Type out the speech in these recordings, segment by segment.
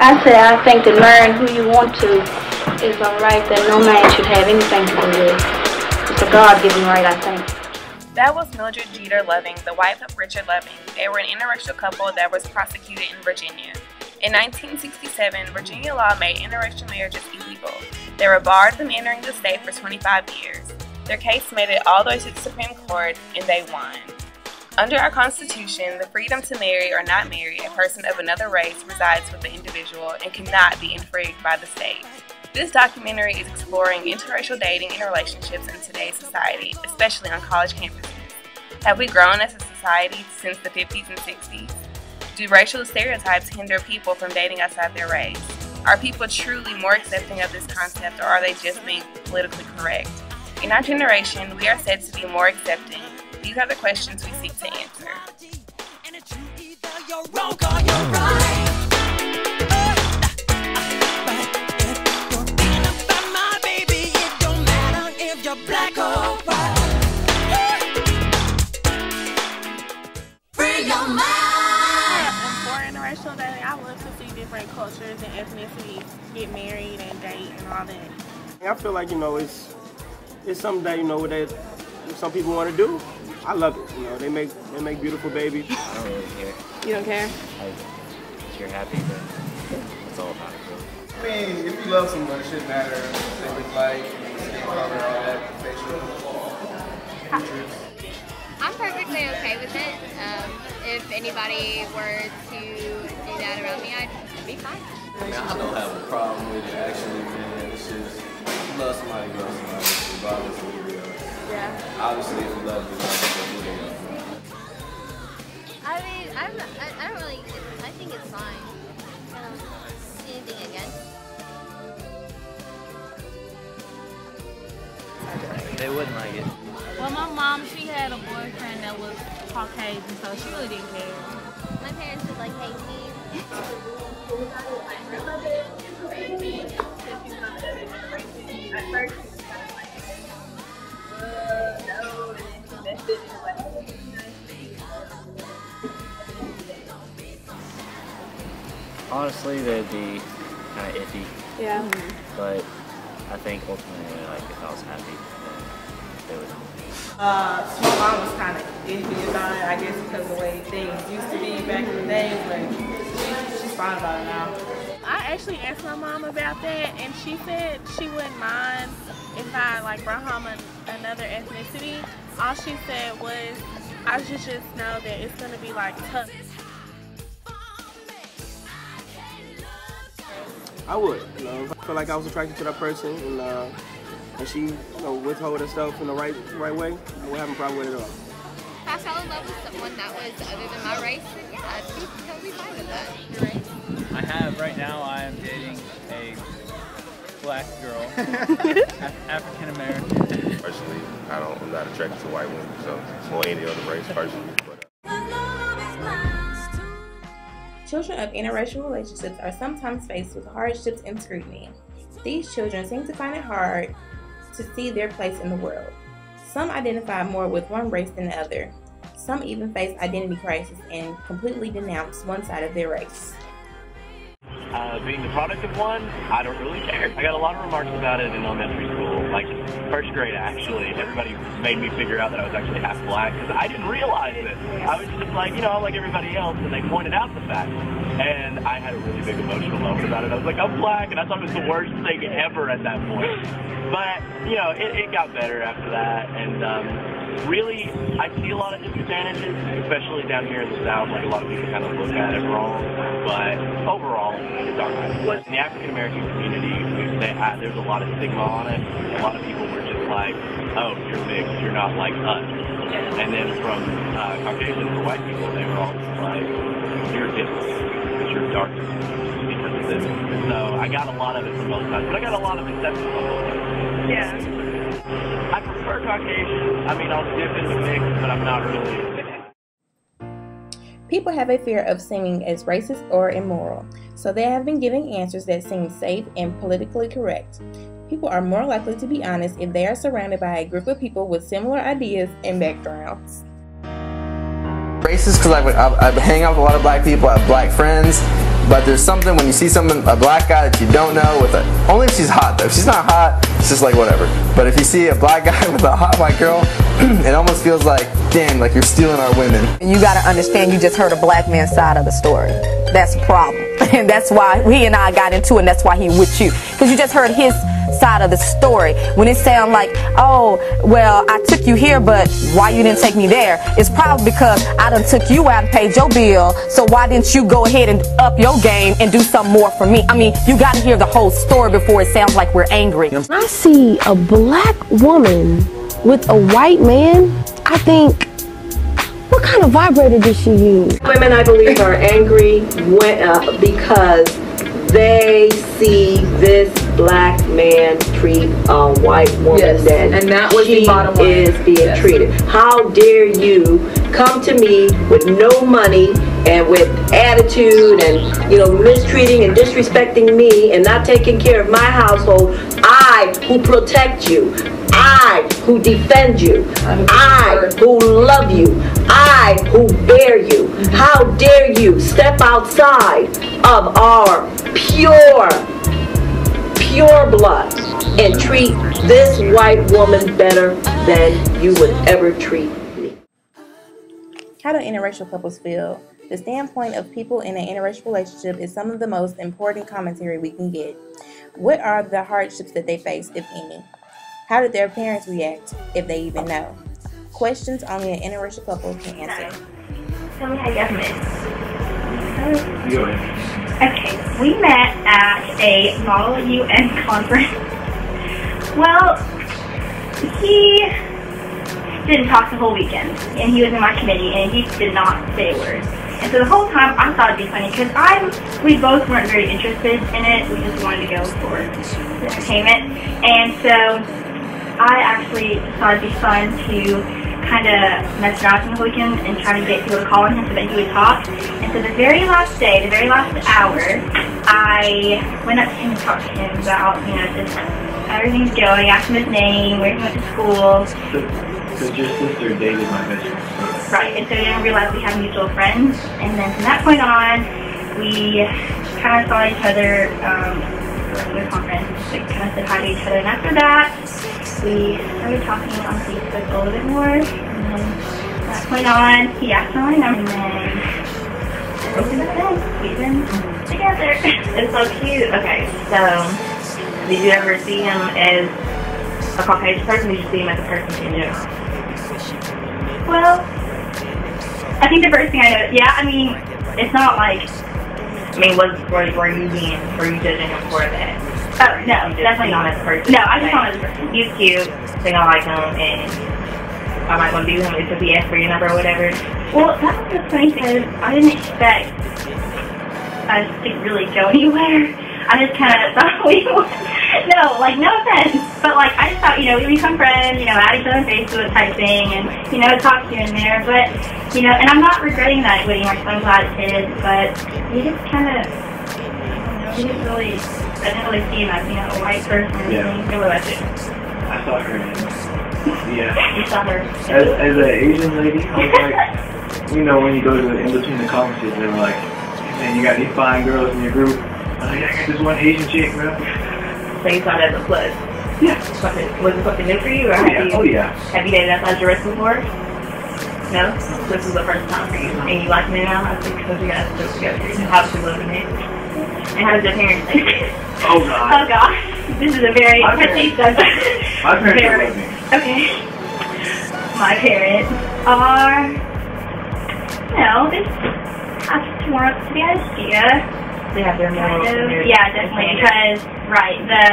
I think to learn who you want to is a right that no man should have anything to do with. It's a God-given right, I think. That was Mildred Jeter Loving, the wife of Richard Loving. They were an interracial couple that was prosecuted in Virginia. In 1967, Virginia law made interracial marriages illegal. They were barred from entering the state for 25 years. Their case made it all the way to the Supreme Court, and they won. Under our Constitution, the freedom to marry or not marry a person of another race resides with the individual and cannot be infringed by the state. This documentary is exploring interracial dating and relationships in today's society, especially on college campuses. Have we grown as a society since the 50s and 60s? Do racial stereotypes hinder people from dating outside their race? Are people truly more accepting of this concept, or are they just being politically correct? In our generation, we are said to be more accepting. These are the questions we seek to answer. Interracial dating, I love to see different cultures and ethnicities get married and date and all that. I feel like, it's something that, that some people want to do. I love it. They make beautiful babies. I don't really care. You don't care? If you're happy, then that's all about it. I mean, if you love someone, it shouldn't matter what they look like, skin color, all that, facial features. I'm perfectly okay with it. If anybody were to do that around me, I'd be fine. I don't have a problem with it, actually, man. It's just, if you love somebody, regardless of who they are. Yeah. Obviously, if you love them, who they are. I mean, I don't really, I think it's fine. I don't see anything against. They wouldn't like it. Well, my mom, she had a boyfriend that was Caucasian, so she really didn't care. My parents would like hate me. Honestly, they'd be kind of iffy. Yeah. But I think ultimately, if I was happy, then they would. My mom was kind of iffy about it, I guess because of the way things used to be back in the day, but she's fine about it now. I actually asked my mom about that, and she said she wouldn't mind if I brought home another ethnicity. All she said was I should just know that it's gonna be tough. I would. If I feel like I was attracted to that person and she withhold herself in the right way, I wouldn't have a problem with it at all. If I fell in love with someone that was other than my race, then yeah, I'd be totally fine with that. Your race? I have. Right now I am dating a black girl, African American. Personally, I'm not attracted to white women, so or any other race personally. Children of interracial relationships are sometimes faced with hardships and scrutiny. These children seem to find it hard to see their place in the world. Some identify more with one race than the other. Some even face identity crisis and completely denounce one side of their race. Being the product of one, I don't really care. I got a lot of remarks about it in elementary school, first grade actually. Everybody made me figure out that I was actually half black because I didn't realize it. I was just like everybody else, and they pointed out the fact. And I had a really big emotional moment about it. I was like, I'm black, and I thought it was the worst thing ever at that point. But, it got better after that, and really, I see a lot of disadvantages, especially down here in the South. A lot of people kind of look at it wrong, but overall, it's all right. In the African American community, there's a lot of stigma on it. A lot of people were just like, oh, you're mixed, you're not like us. And then from Caucasians or white people, they were all just like, you're different, because you're darker, because of this. So I got a lot of it from both sides, but I got a lot of acceptance on both sides. Yeah. I prefer Caucasian. I'll dip in the mix, but I'm not really. People have a fear of seeming as racist or immoral, so they have been giving answers that seem safe and politically correct. People are more likely to be honest if they are surrounded by a group of people with similar ideas and backgrounds. Racist because I hang out with a lot of black people, I have black friends, But there's something when you see a black guy that you don't know with only if she's hot though. If she's not hot, it's just like whatever. But if you see a black guy with a hot white girl, it almost feels like, damn, like you're stealing our women. You gotta understand, you just heard a black man's side of the story. That's a problem. And that's why he and I got into it, and that's why he with you. Because you just heard his side of the story. When it sounds like, oh, well, I took you here, but why you didn't take me there? It's probably because I done took you out and paid your bill, so why didn't you go ahead and up your game and do something more for me? I mean, you gotta hear the whole story before it sounds like we're angry. I see a black woman with a white man, I think, what kind of vibrator did she use? Women, I believe, are angry because they see this black man treat a white woman and that was she the bottom line. Is being treated. How dare you come to me with no money and with attitude and, you know, mistreating and disrespecting me and not taking care of my household? I who protect you, I who defend you, I who love you, I who bear you. How dare you step outside of our pure blood and treat this white woman better than you would ever treat me. How do interracial couples feel? The standpoint of people in an interracial relationship is some of the most important commentary we can get. What are the hardships that they face, if any? How did their parents react, if they even know? Questions only an interracial couple can answer. Tell me how you guys met. Okay, we met at a Model UN conference. Well, he didn't talk the whole weekend, and he was in my committee, and he did not say a word. And so the whole time I thought it'd be funny because we both weren't very interested in it. We just wanted to go for the entertainment, and so I actually thought it'd be fun to kind of mess around the weekend and try to get people to call on him so that he would talk. And so the very last day, the very last hour, I went up to him and talked to him about, you know, just everything's going, asked him his name, where he went to school. Because your sister dated my best friend. Right, and so we didn't realize we had mutual friends. And then from that point on, we kind of saw each other during the conference. We kind of said hi to each other. And after that, we started talking on Facebook a little bit more, and then from that point on, he asked for my number, and then we've been together. It's so cute. Okay, so did you ever see him as a Caucasian person, or did you see him as a person in general? Well, I think the first thing I know, yeah, I mean, it's not like, I mean, were you judging him for that? Oh, no, definitely not as a person. No, I just not as a person. He's cute, think I like him, and I'm not going to be with him because he asked for your number or whatever. Well, that was the funny thing, I didn't expect us to really go anywhere. I just kind of thought we would. No, like, no offense, but, like, I just thought, you know, we'd become friends, you know, add each other on Facebook type thing, and, you know, talk here and there, but, you know, and I'm not regretting that wedding, like, I'm glad it did, but we just kind of, we didn't really, I didn't really see him as, you know, a white person or anything. Yeah. What about you? I saw her. Yeah. You saw her. As an Asian lady, I was like, you know, when you go to in between the conferences, they were like, man, you got these fine girls in your group. I got this one Asian chick, bro. So you saw that as a plus? Yeah. Was it something new for you? Or Oh yeah. Have you dated outside your race before? No? This is the first time for you. And you like me now? I think because you guys still together. How does she love me? And how does your parents think? Oh God. Oh gosh. This is a very touchy subject. My parents are with me. Okay. My parents are, you know, they have more up to the idea. They have their morals. Yeah, definitely. Because, right, the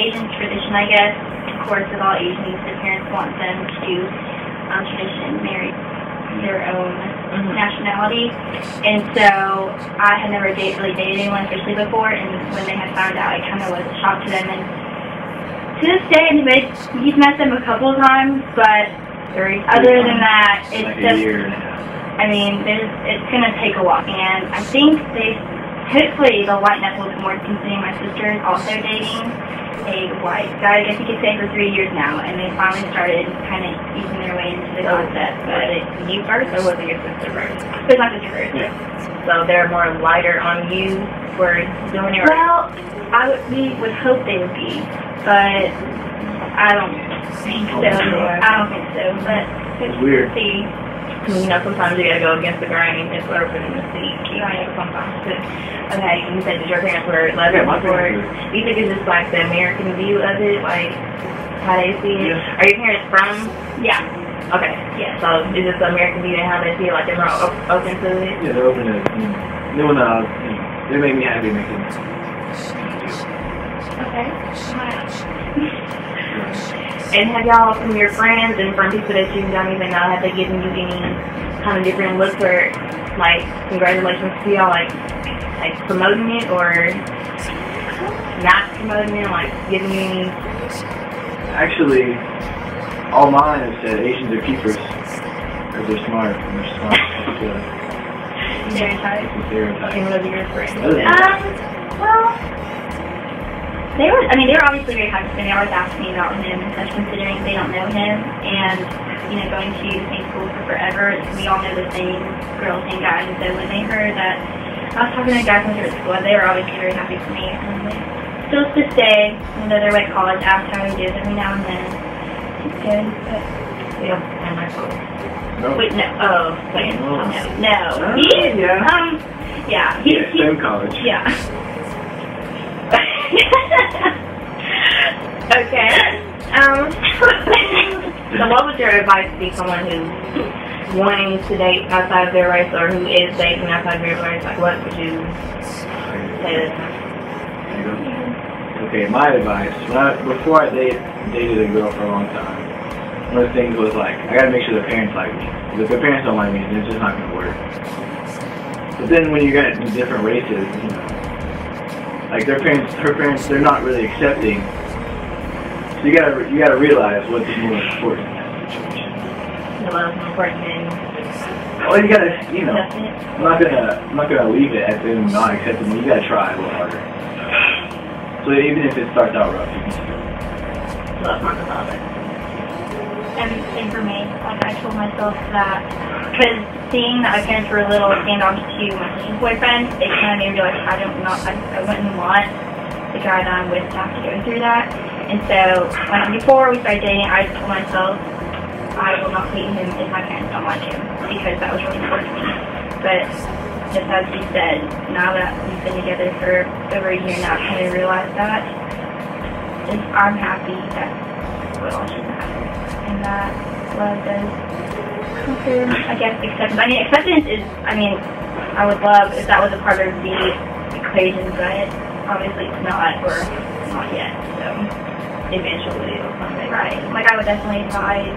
Asian tradition, I guess, of course, with all Asians, the parents want them to tradition marry their own nationality. And so I had never really dated anyone officially before, and when they had found out, it kind of was a shock to them. And to this day, he's met them a couple of times, but other than that, it's like just, a year. I mean, it's going to take a while. And I think they hopefully they'll lighten up a little bit more, considering my sister is also dating a white guy, I guess you could say, for 3 years now, and they finally started kind of easing their way into the concept. But was it you first, or was it your sister first? It was my sister first. Yeah. So they're more lighter on you for doing it. Well, we would hope they would be, but I don't think so. I don't think so, but it's weird. See. You know, sometimes you gotta go against the grain and sort of put in the city. Sometimes. Okay, you said that your parents were lesbian before. Do you think it's just like the American view of it, like how they see it? Yeah. Are your parents from? Yeah. Okay. Yeah. So is this the American view and how they feel like they're more open to it? Yeah, they're open to it. Doing they make me happy making it. Okay. And have y'all, from your friends and from people that you don't even know, have they given you any kind of different looks or like congratulations to y'all, like promoting it or not promoting it, like giving you any? Actually, all mine have said Asians are keepers because they're smart and they're smart. Stereotype. And what are your friends? Well, they were obviously very happy, and they always ask me about him, especially considering they don't know him, and, going to the same school for forever, we all know the same girls, same guys, and so when they heard that I was talking to guys when they were at school, they were obviously very happy for me, and they still to this day, even though they're at college, ask how he is every now and then. It's good, but we don't have my school. No. Wait, no, oh, wait, no. Yeah. Same college. Yeah. Okay. So what would your advice be to someone who's wanting to date outside of their race or who is dating outside of their race? Like, what would you say to them? Okay, my advice, before I dated a girl for a long time, one of the things was like, I gotta make sure the parents like me. Because if the parents don't like me, then it's just not gonna work. But then when you get different races, like her parents, they're not really accepting. So you gotta realize what's more important in that situation. What's important in? Well, you gotta, I'm not gonna leave it at them not accepting me. You gotta try a little harder. So even if it starts out rough, you can still. Love not the father. And same for me. Like I told myself that, because seeing that my parents were a little standoffish to my sister's boyfriend, it kind of made me realize I wouldn't want the guy that I'm with to have to go through that. And so before we started dating, I told myself I will not date him if my parents don't like him, because that was really important to me. But just as you said, now that we've been together for over a year now, I kind of realized that I'm happy that what all should happen. And that love does conquer, I guess, acceptance. I mean, acceptance is, I would love if that was a part of the equation, but obviously it's not, or not yet, so eventually it'll come right. Like, I would definitely advise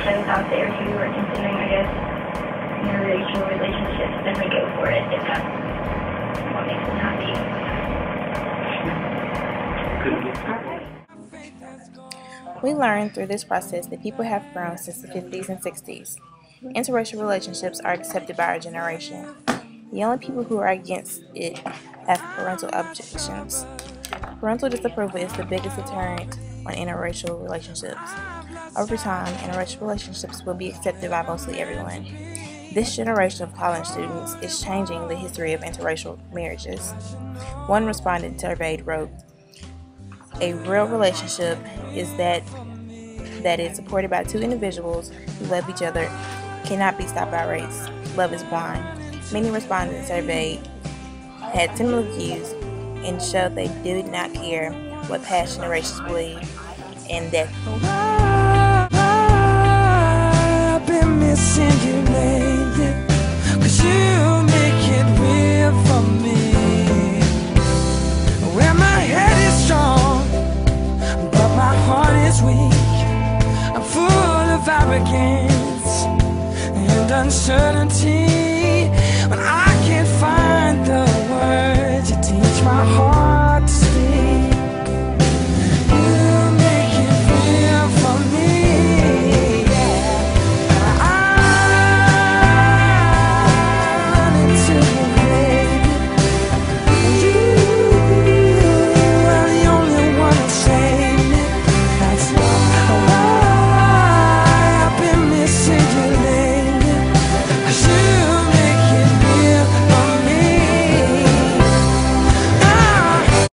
those out there who are considering, I guess, interracial relationships, definitely go for it if that's what makes them happy. We learned through this process that people have grown since the 50s and 60s. Interracial relationships are accepted by our generation. The only people who are against it have parental objections. Parental disapproval is the biggest deterrent on interracial relationships. Over time, interracial relationships will be accepted by mostly everyone. This generation of college students is changing the history of interracial marriages. One respondent surveyed wrote, "A real relationship is that is supported by two individuals who love each other, cannot be stopped by race. Love is blind." Many respondents surveyed had similar views and showed they did not care what past generations believed, and that I've been missing you lately, 'cause you make it real for me. Well, my head is strong, but my heart is weak. I'm full of arrogance and uncertainty.